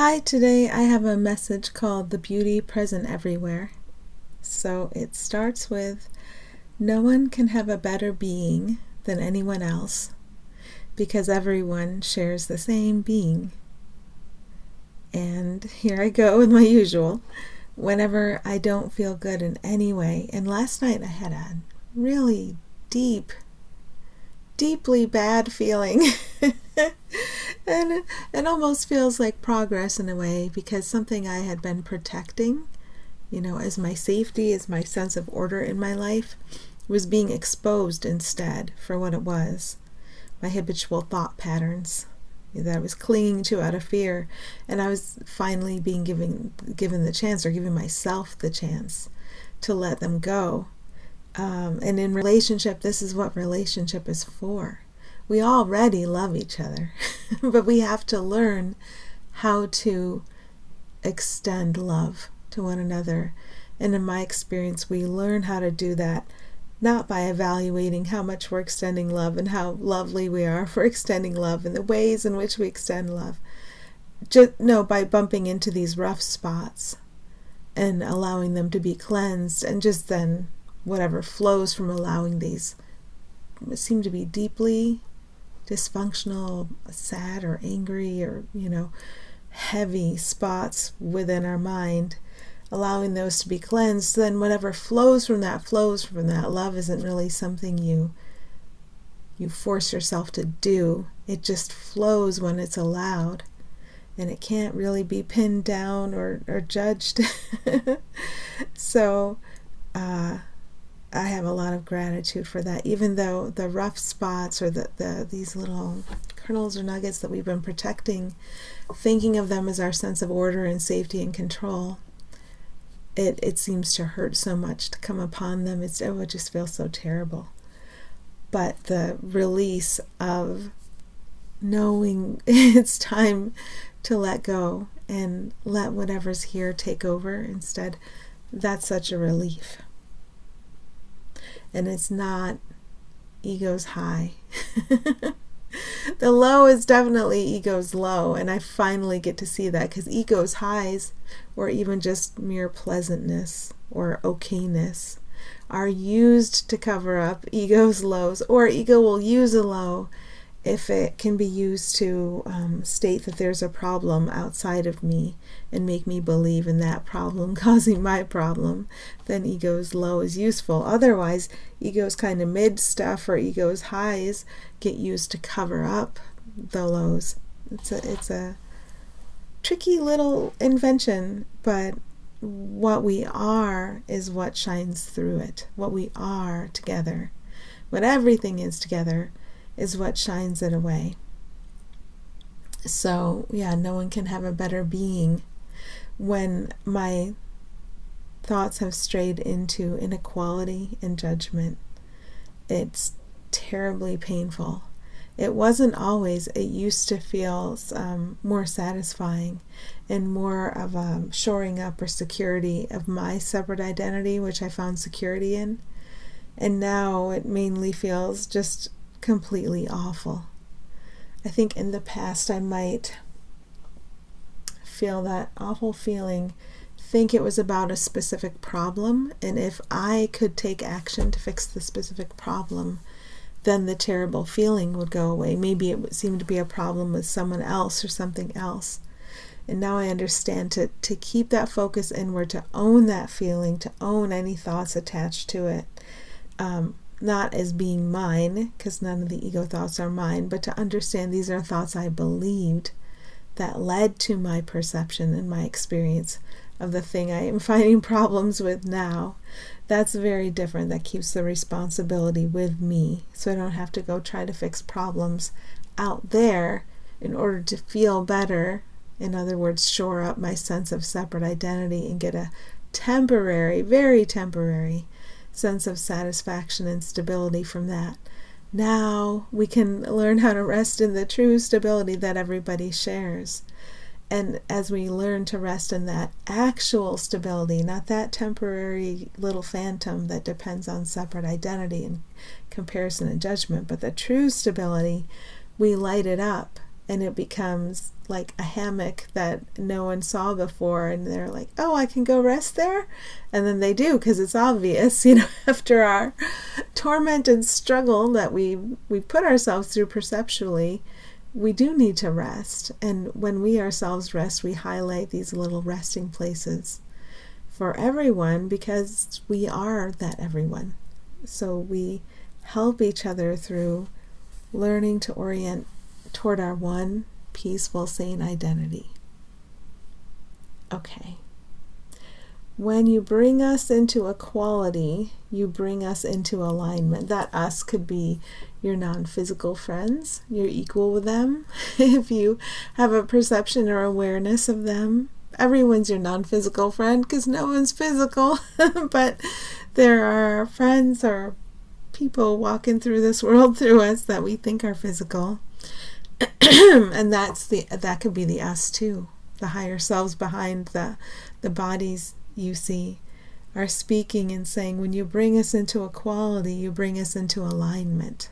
Hi, today I have a message called The Beauty Present Everywhere. So it starts with, no one can have a better being than anyone else because everyone shares the same being. And here I go with my usual. Whenever I don't feel good in any way, and last night I had a really deeply bad feeling. And it almost feels like progress in a way, because something I had been protecting, as my safety, as my sense of order in my life, was being exposed instead for what it was. My habitual thought patterns that I was clinging to out of fear, and I was finally being given the chance, or giving myself the chance to let them go. And in relationship, this is what relationship is for. We already love each other, but we have to learn how to extend love to one another. And in my experience, we learn how to do that not by evaluating how much we're extending love and how lovely we are for extending love and the ways in which we extend love. By bumping into these rough spots and allowing them to be cleansed, and just then whatever flows from allowing these seem to be deeply dysfunctional, sad or angry or, heavy spots within our mind, allowing those to be cleansed, then whatever flows from that. Love isn't really something you force yourself to do. It just flows when it's allowed, and it can't really be pinned down or judged. So I have a lot of gratitude for that, even though the rough spots, or these little kernels or nuggets that we've been protecting, thinking of them as our sense of order and safety and control, it seems to hurt so much to come upon them. It just feels so terrible. But the release of knowing it's time to let go and let whatever's here take over instead, that's such a relief. And it's not ego's high. The low is definitely ego's low, and I finally get to see that, because ego's highs, or even just mere pleasantness or okayness, are used to cover up ego's lows, or ego will use a low if it can be used to state that there's a problem outside of me and make me believe in that problem causing my problem. Then ego's low is useful. Otherwise, ego's kind of mid stuff, or ego's highs, get used to cover up the lows. It's a tricky little invention, but what we are is what shines through it. What we are together, what everything is together, is what shines it away. So no one can have a better being. When my thoughts have strayed into inequality and judgment, it's terribly painful. It wasn't always. It used to feel more satisfying and more of a shoring up or security of my separate identity, which I found security in. And now it mainly feels just completely awful. I think in the past I might feel that awful feeling, think it was about a specific problem, and if I could take action to fix the specific problem, then the terrible feeling would go away. Maybe it would seem to be a problem with someone else or something else. And now I understand to keep that focus inward, to own that feeling, to own any thoughts attached to it. Not as being mine, because none of the ego thoughts are mine, but to understand these are thoughts I believed that led to my perception and my experience of the thing I am finding problems with now. That's very different. That keeps the responsibility with me, so I don't have to go try to fix problems out there in order to feel better. In other words, shore up my sense of separate identity and get a temporary, very temporary sense of satisfaction and stability from that. Now we can learn how to rest in the true stability that everybody shares. And as we learn to rest in that actual stability, not that temporary little phantom that depends on separate identity and comparison and judgment, but the true stability, we light it up and it becomes like a hammock that no one saw before, and they're like, oh, I can go rest there? And then they do, because it's obvious, after our torment and struggle that we put ourselves through perceptually, we do need to rest. And when we ourselves rest, we highlight these little resting places for everyone, because we are that everyone. So we help each other through learning to orient toward our one peaceful, sane identity. Okay. When you bring us into equality, you bring us into alignment. That us could be your non-physical friends. You're equal with them. If you have a perception or awareness of them, everyone's your non-physical friend, because no one's physical. But there are friends or people walking through this world through us that we think are physical. And that could be the us too. The higher selves behind the bodies you see are speaking and saying, when you bring us into equality, you bring us into alignment.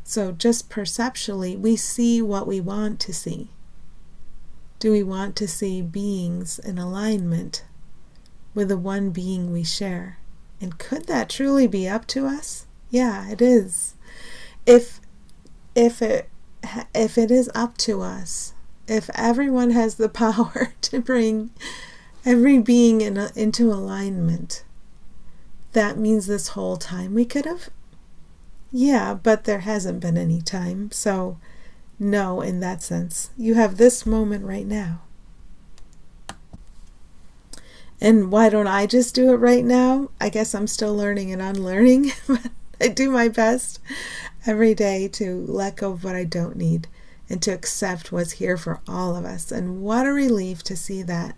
So just perceptually, we see what we want to see. Do we want to see beings in alignment with the one being we share? And could that truly be up to us? Yeah, it is. If it is up to us, if everyone has the power to bring every being into alignment, that means this whole time we could have. Yeah, but there hasn't been any time. So no, in that sense, you have this moment right now. And why don't I just do it right now? I guess I'm still learning and unlearning, but I do my best every day to let go of what I don't need and to accept what's here for all of us. And what a relief to see that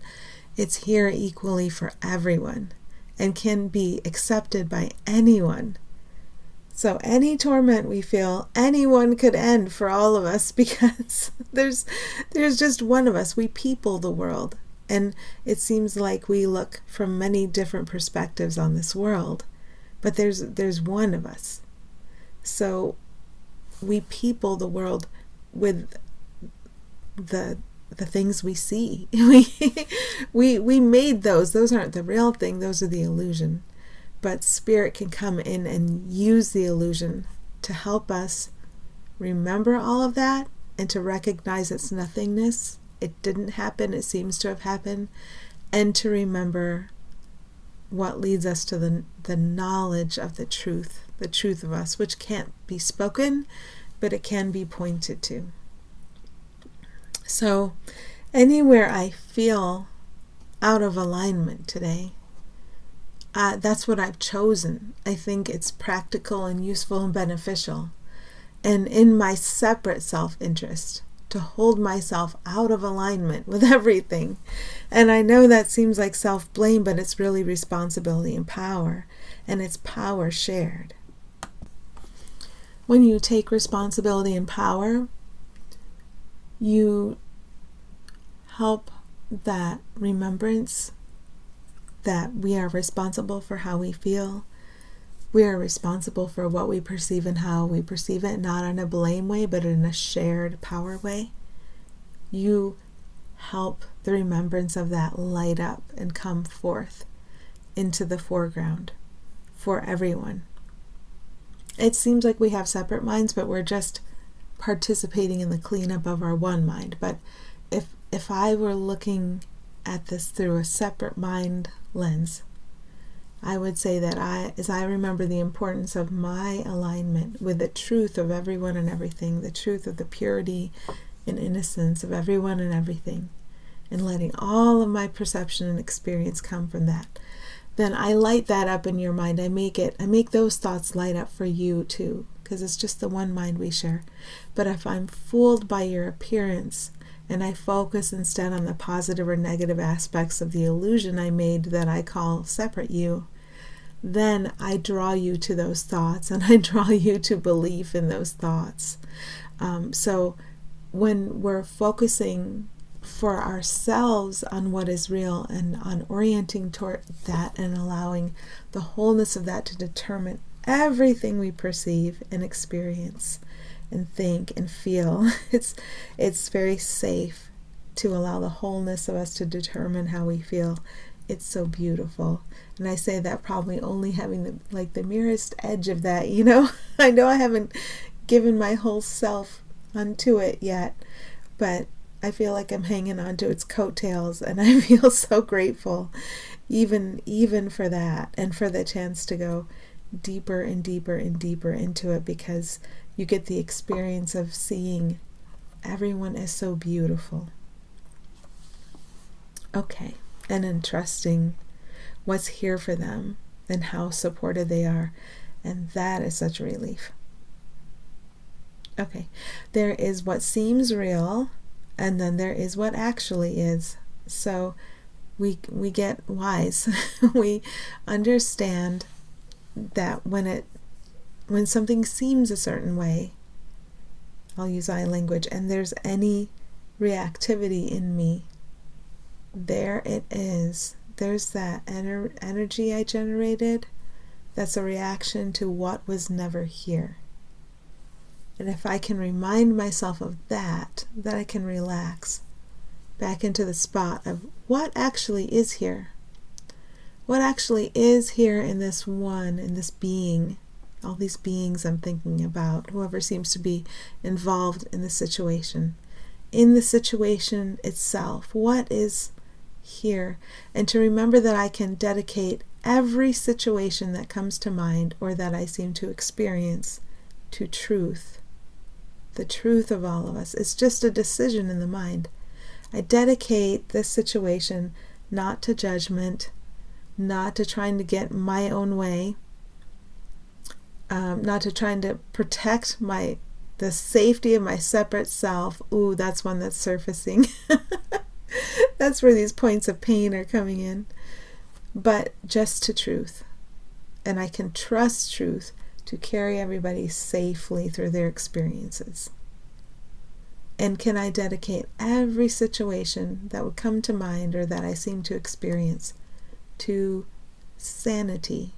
it's here equally for everyone and can be accepted by anyone. So any torment we feel, anyone could end for all of us, because there's just one of us. We people the world. And it seems like we look from many different perspectives on this world, but there's one of us. So we people the world with the things we see. we made those. Those aren't the real thing. Those are the illusion. But spirit can come in and use the illusion to help us remember all of that and to recognize its nothingness. It didn't happen. It seems to have happened. And to remember what leads us to the knowledge of the truth of us, which can't be spoken, but it can be pointed to. So anywhere I feel out of alignment today, that's what I've chosen. I think it's practical and useful and beneficial. And in my separate self-interest, to hold myself out of alignment with everything. And I know that seems like self-blame, but it's really responsibility and power. And it's power shared. When you take responsibility and power, you help that remembrance that we are responsible for how we feel. We are responsible for what we perceive and how we perceive it, not in a blame way, but in a shared power way. You help the remembrance of that light up and come forth into the foreground for everyone. It seems like we have separate minds, but we're just participating in the cleanup of our one mind. But if I were looking at this through a separate mind lens, I would say that as I remember the importance of my alignment with the truth of everyone and everything, the truth of the purity and innocence of everyone and everything, and letting all of my perception and experience come from that, then I light that up in your mind. I make those thoughts light up for you too, because it's just the one mind we share. But if I'm fooled by your appearance, and I focus instead on the positive or negative aspects of the illusion I made that I call separate you, then I draw you to those thoughts, and I draw you to belief in those thoughts. So when we're focusing for ourselves on what is real and on orienting toward that and allowing the wholeness of that to determine everything we perceive and experience, and think and feel. It's very safe to allow the wholeness of us to determine how we feel. It's so beautiful. And I say that probably only having the merest edge of that, I know I haven't given my whole self unto it yet, but I feel like I'm hanging on to its coattails, and I feel so grateful even for that, and for the chance to go deeper and deeper and deeper into it, because you get the experience of seeing everyone as so beautiful. Okay, and then trusting what's here for them and how supported they are, and that is such a relief. Okay, there is what seems real, and then there is what actually is. So we get wise. We understand that when something seems a certain way, I'll use I language, and there's any reactivity in me, there it is. There's that energy I generated that's a reaction to what was never here. And if I can remind myself of that, then I can relax back into the spot of what actually is here. What actually is here in this one, in this being, all these beings I'm thinking about, whoever seems to be involved in the situation. In the situation itself, what is here? And to remember that I can dedicate every situation that comes to mind or that I seem to experience to truth. The truth of all of us. It's just a decision in the mind. I dedicate this situation not to judgment, not to trying to get my own way, not to trying to protect the safety of my separate self. Ooh, that's one that's surfacing. That's where these points of pain are coming in. But just to truth. And I can trust truth to carry everybody safely through their experiences. And can I dedicate every situation that would come to mind or that I seem to experience to sanity.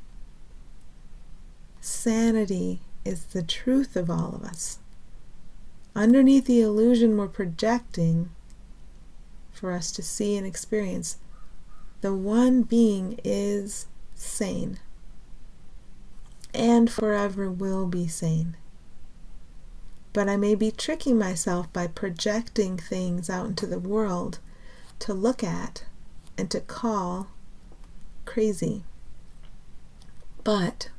Sanity is the truth of all of us. Underneath the illusion we're projecting for us to see and experience, the one being is sane and forever will be sane. But I may be tricking myself by projecting things out into the world to look at and to call crazy. But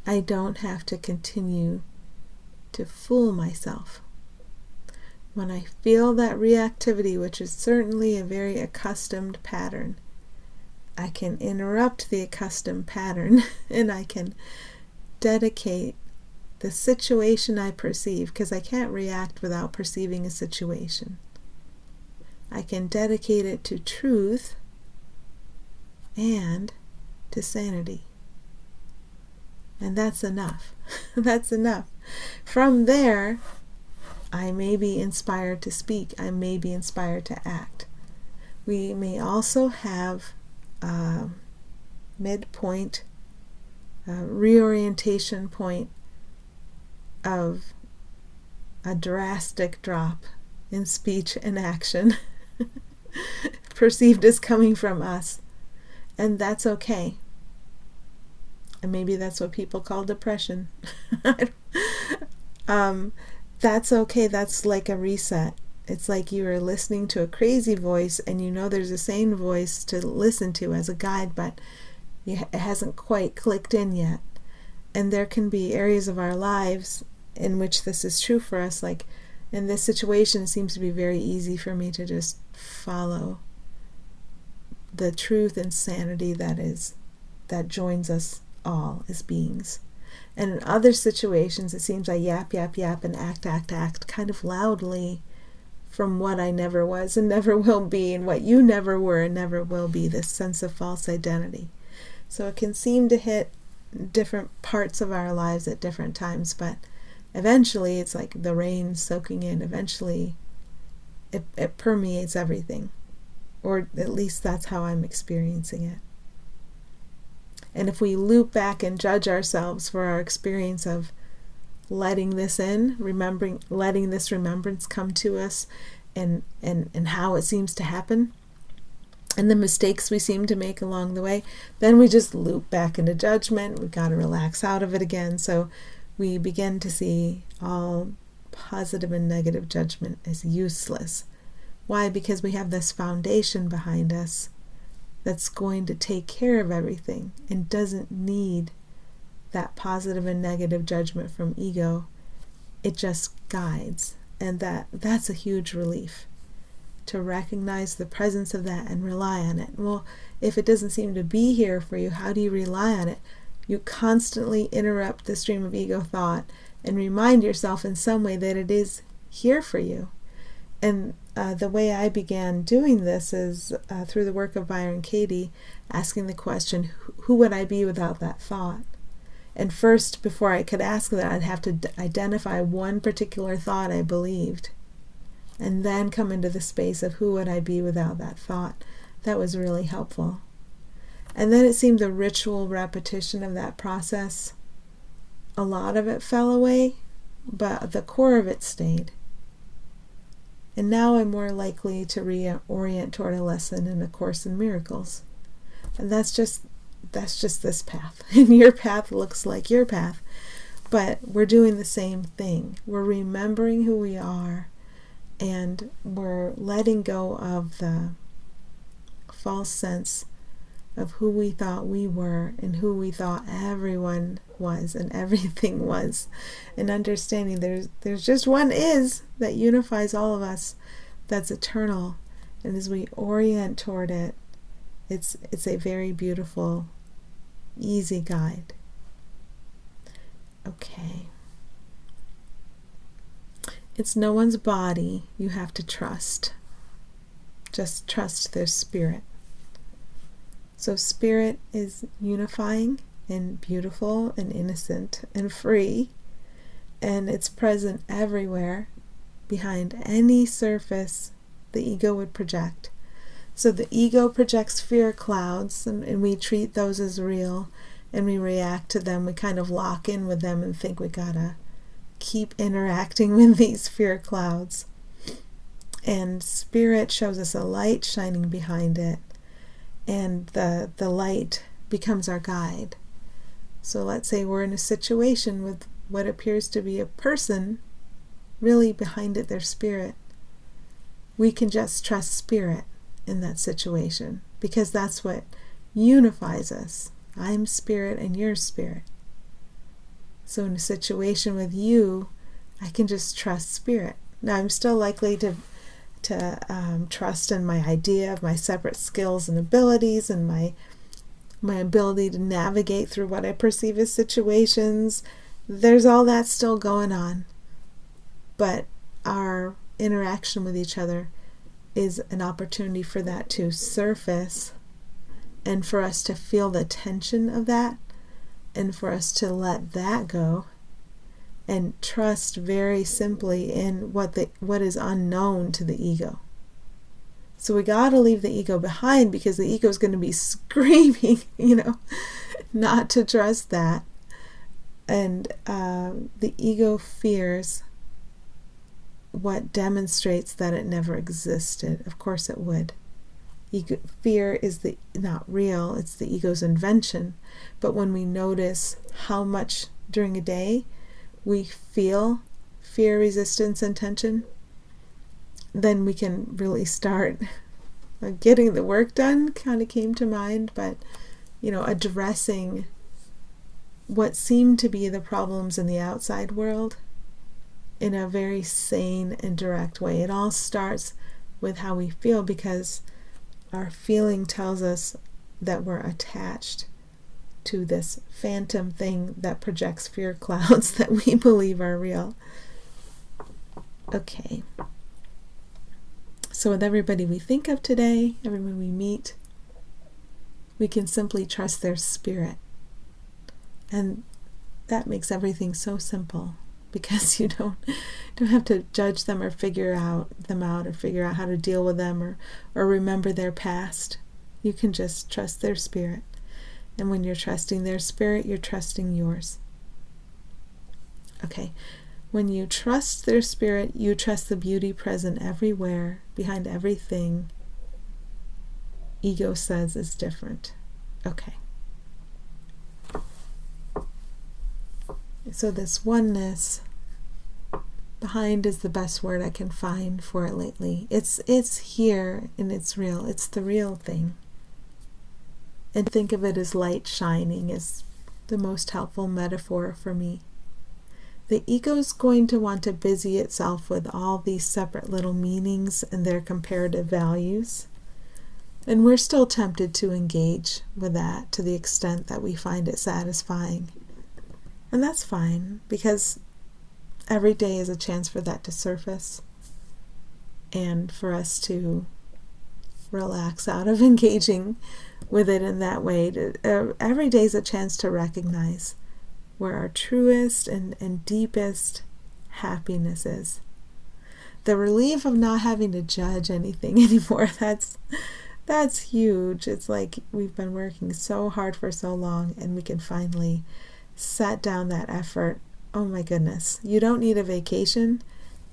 I don't have to continue to fool myself. When I feel that reactivity, which is certainly a very accustomed pattern, I can interrupt the accustomed pattern and I can dedicate the situation I perceive, because I can't react without perceiving a situation. I can dedicate it to truth and to sanity. And that's enough. That's enough. From there, I may be inspired to speak. I may be inspired to act. We may also have midpoint, reorientation point of a drastic drop in speech and action perceived as coming from us. And that's okay. And maybe that's what people call depression. That's okay. That's like a reset. It's like you are listening to a crazy voice and you know there's a sane voice to listen to as a guide, but it hasn't quite clicked in yet. And there can be areas of our lives in which this is true for us. Like in this situation, it seems to be very easy for me to just follow the truth and sanity that joins us all as beings. And in other situations, it seems I yap, yap, yap, and act kind of loudly from what I never was and never will be, and what you never were and never will be, this sense of false identity. So it can seem to hit different parts of our lives at different times, but eventually it's like the rain soaking in. Eventually it permeates everything, or at least that's how I'm experiencing it. And if we loop back and judge ourselves for our experience of letting this in, letting this remembrance come to us, and how it seems to happen, and the mistakes we seem to make along the way, then we just loop back into judgment. We've got to relax out of it again. So we begin to see all positive and negative judgment as useless. Why? Because we have this foundation behind us that's going to take care of everything and doesn't need that positive and negative judgment from ego. It just guides. And that's a huge relief, to recognize the presence of that and rely on it. Well, if it doesn't seem to be here for you, how do you rely on it? You constantly interrupt the stream of ego thought and remind yourself in some way that it is here for you. And the way I began doing this is through the work of Byron Katie, asking the question, who would I be without that thought? And first, before I could ask that, I'd have to identify one particular thought I believed, and then come into the space of who would I be without that thought. That was really helpful. And then it seemed the ritual repetition of that process, a lot of it fell away, but the core of it stayed. And now I'm more likely to reorient toward a lesson in A Course in Miracles. And that's just this path. And your path looks like your path. But we're doing the same thing. We're remembering who we are, and we're letting go of the false sense of who we thought we were and who we thought everyone was and everything was, and understanding there's just one is that unifies all of us, that's eternal. And as we orient toward it, it's a very beautiful, easy guide. Okay. It's no one's body you have to trust. Just trust their spirit. So spirit is unifying and beautiful and innocent and free, and it's present everywhere behind any surface the ego would project. So the ego projects fear clouds, and we treat those as real, and we react to them. We kind of lock in with them and think we gotta keep interacting with these fear clouds. And spirit shows us a light shining behind it, and the light becomes our guide. So let's say we're in a situation with what appears to be a person, really behind it their spirit. We can just trust spirit in that situation, because that's what unifies us. I'm spirit and you're spirit. So in a situation with you, I can just trust spirit. Now I'm still likely to trust in my idea of my separate skills and abilities, and my ability to navigate through what I perceive as situations. There's all that still going on. But our interaction with each other is an opportunity for that to surface, and for us to feel the tension of that, and for us to let that go and trust very simply in what is unknown to the ego. So we got to leave the ego behind, because the ego is going to be screaming, not to trust that. And the ego fears what demonstrates that it never existed. Of course it would. Fear is not real, it's the ego's invention. But when we notice how much during a day we feel fear, resistance, and tension, then we can really start getting the work done, kind of came to mind, but addressing what seem to be the problems in the outside world in a very sane and direct way. It all starts with how we feel, because our feeling tells us that we're attached to this phantom thing that projects fear clouds that we believe are real. Okay. So with everybody we think of today, everyone we meet, we can simply trust their spirit. And that makes everything so simple, because you don't have to judge them or figure them out or figure out how to deal with them or remember their past. You can just trust their spirit. And when you're trusting their spirit, you're trusting yours. Okay. When you trust their spirit, you trust the beauty present everywhere, behind everything ego says is different. Okay. So this oneness, behind is the best word I can find for it lately. It's here and it's real. It's the real thing. And think of it as light shining is the most helpful metaphor for me. The ego is going to want to busy itself with all these separate little meanings and their comparative values. And we're still tempted to engage with that to the extent that we find it satisfying. And that's fine, because every day is a chance for that to surface and for us to relax out of engaging with it in that way. Every day is a chance to recognize where our truest and deepest happiness is. The relief of not having to judge anything anymore, that's huge. It's like we've been working so hard for so long and we can finally set down that effort. Oh my goodness. You don't need a vacation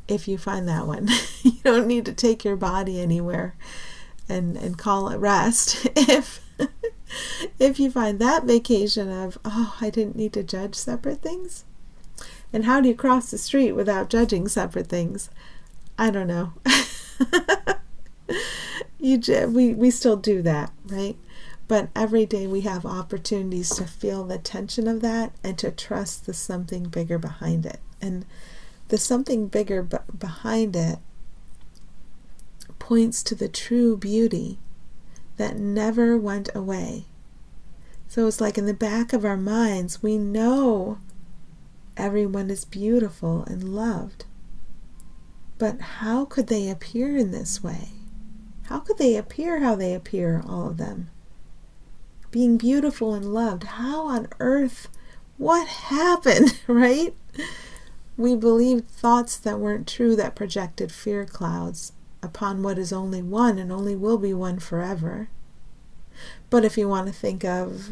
if you find that one. You don't need to take your body anywhere and call it rest if you find that vacation of, oh, I didn't need to judge separate things. And how do you cross the street without judging separate things? I don't know. We still do that, right? But every day we have opportunities to feel the tension of that and to trust the something bigger behind it. And the something bigger behind it points to the true beauty that never went away. So it's like in the back of our minds, we know everyone is beautiful and loved. But how could they appear in this way? How could they appear how they appear, all of them? Being beautiful and loved, how on earth, what happened, right? We believed thoughts that weren't true, that projected fear clouds upon what is only one and only will be one forever. But if you want to think of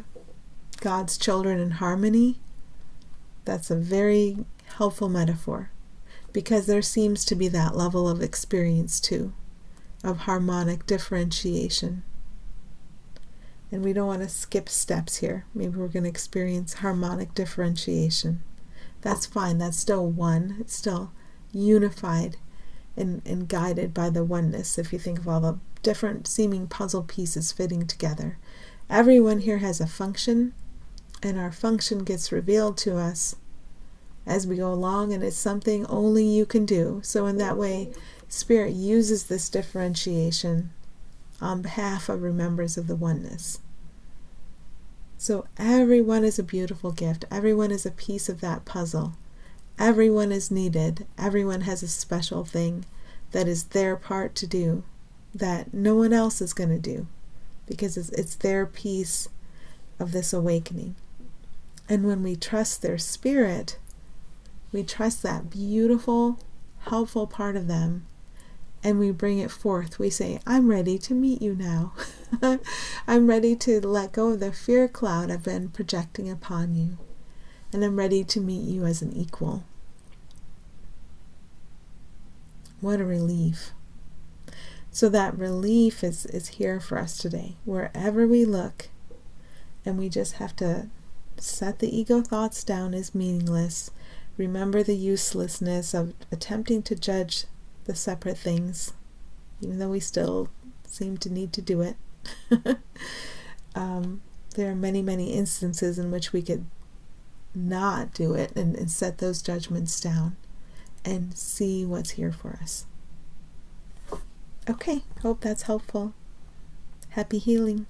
God's children in harmony, that's a very helpful metaphor, because there seems to be that level of experience too, of harmonic differentiation. And we don't want to skip steps here. Maybe we're going to experience harmonic differentiation. That's fine. That's still one. It's still unified and guided by the oneness. If you think of all the different seeming puzzle pieces fitting together. Everyone here has a function, and our function gets revealed to us as we go along, and it's something only you can do. So in that way, Spirit uses this differentiation on behalf of members of the oneness. So everyone is a beautiful gift. Everyone is a piece of that puzzle. Everyone is needed. Everyone has a special thing that is their part to do that no one else is going to do, because it's their piece of this awakening. And when we trust their spirit, we trust that beautiful, helpful part of them, and we bring it forth. We say, I'm ready to meet you now. I'm ready to let go of the fear cloud I've been projecting upon you, and I'm ready to meet you as an equal. What a relief. So that relief is here for us today, wherever we look, and we just have to set the ego thoughts down as meaningless. Remember the uselessness of attempting to judge the separate things, even though we still seem to need to do it. There are many, many instances in which we could not do it and set those judgments down and see what's here for us. Okay, hope that's helpful. Happy healing.